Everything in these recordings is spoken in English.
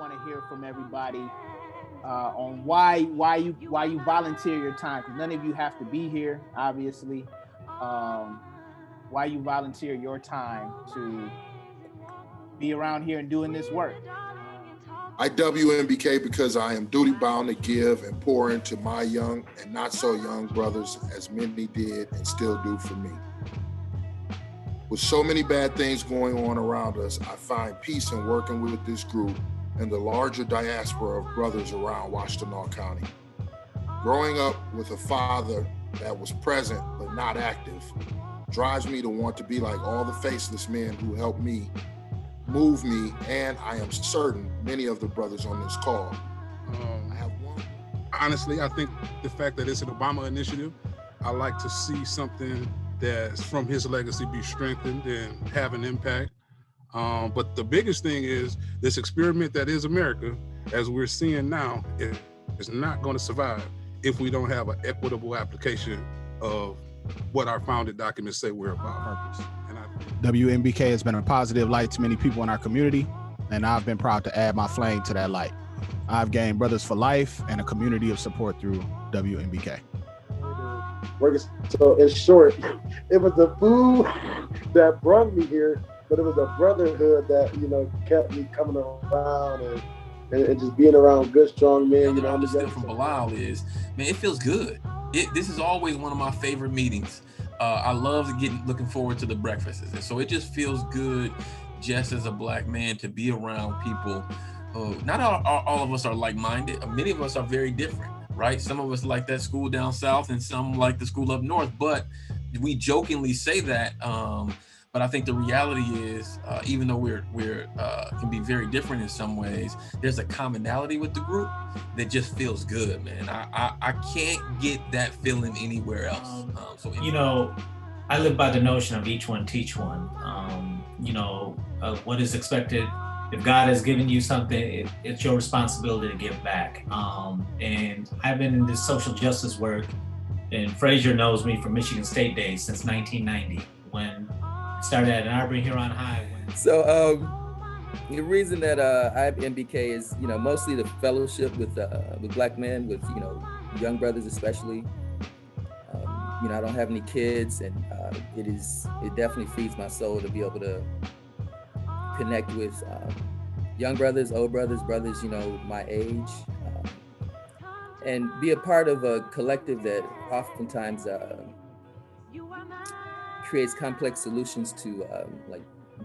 want to hear from everybody on why you volunteer your time, because none of you have to be here, obviously. Why you volunteer your time to be around here and doing this work. I WMBK because I am duty bound to give and pour into my young and not so young brothers, as many did and still do for me. With so many bad things going on around us, I find peace in working with this group and the larger diaspora of brothers around Washtenaw County. Growing up with a father that was present but not active drives me to want to be like all the faceless men who helped me, move me, and I am certain many of the brothers on this call. Honestly, I think the fact that it's an Obama initiative, I like to see something that's from his legacy be strengthened and have an impact. But the biggest thing is this experiment that is America, as we're seeing now, is not going to survive if we don't have an equitable application of what our founding documents say we're about. Purpose. WMBK has been a positive light to many people in our community, and I've been proud to add my flame to that light. I've gained brothers for life and a community of support through WMBK. So in short, it was the food that brought me here, but it was a brotherhood that, kept me coming around and just being around good, strong men. What I understood from Bilal is, man, it feels good. This is always one of my favorite meetings. I love looking forward to the breakfasts. And so it just feels good just as a black man to be around people. Not all of us are like-minded. Many of us are very different, right? Some of us like that school down south and some like the school up north, but we jokingly say that. But I think the reality is, even though we're can be very different in some ways, there's a commonality with the group that just feels good, man. I can't get that feeling anywhere else. I live by the notion of each one teach one. What is expected. If God has given you something, it's your responsibility to give back. And I've been in this social justice work, and Frazier knows me from Michigan State days since 1990, when I started at Ann Arbor here on high. So the reason that I have MBK is, mostly the fellowship with black men, with, young brothers especially. I don't have any kids, and it definitely feeds my soul to be able to connect with young brothers, old brothers, my age, and be a part of a collective that oftentimes creates complex solutions to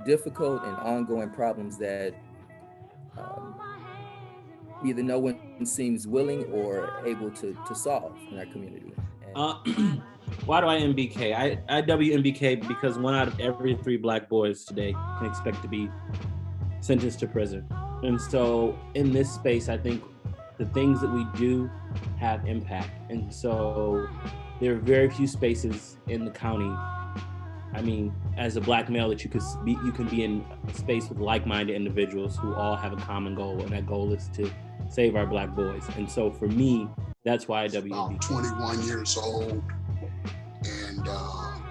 difficult and ongoing problems that either no one seems willing or able to solve in our community. Why do I MBK? I WMBK because 1 out of every 3 black boys today can expect to be sentenced to prison. And so in this space, I think the things that we do have impact. And so there are very few spaces in the county. I mean, as a black male, that you can be in a space with like-minded individuals who all have a common goal, and that goal is to save our black boys. And so for me, that's why I WMBK. About 21 years old, and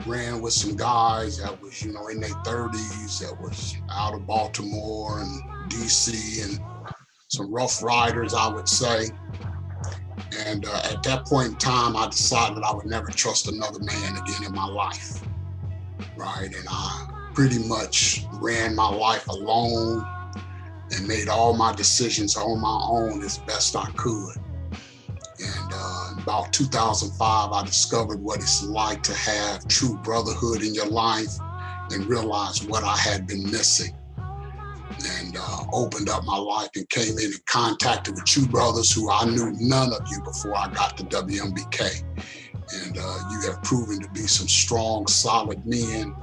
ran with some guys that was, in their 30s, that was out of Baltimore and DC, and some rough riders, I would say. And at that point in time, I decided I would never trust another man again in my life, right? And I pretty much ran my life alone and made all my decisions on my own as best I could. And about 2005, I discovered what it's like to have true brotherhood in your life and realized what I had been missing. And opened up my life and came in and contacted with you brothers who I knew none of you before I got to WMBK. And you have proven to be some strong, solid men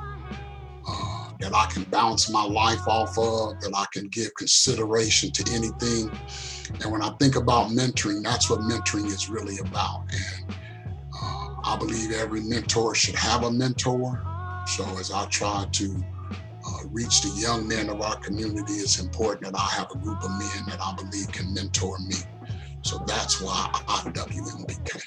that I can bounce my life off of, that I can give consideration to anything. And when I think about mentoring, that's what mentoring is really about. And I believe every mentor should have a mentor. So as I try to reach the young men of our community, it's important that I have a group of men that I believe can mentor me. So that's why I WMBK.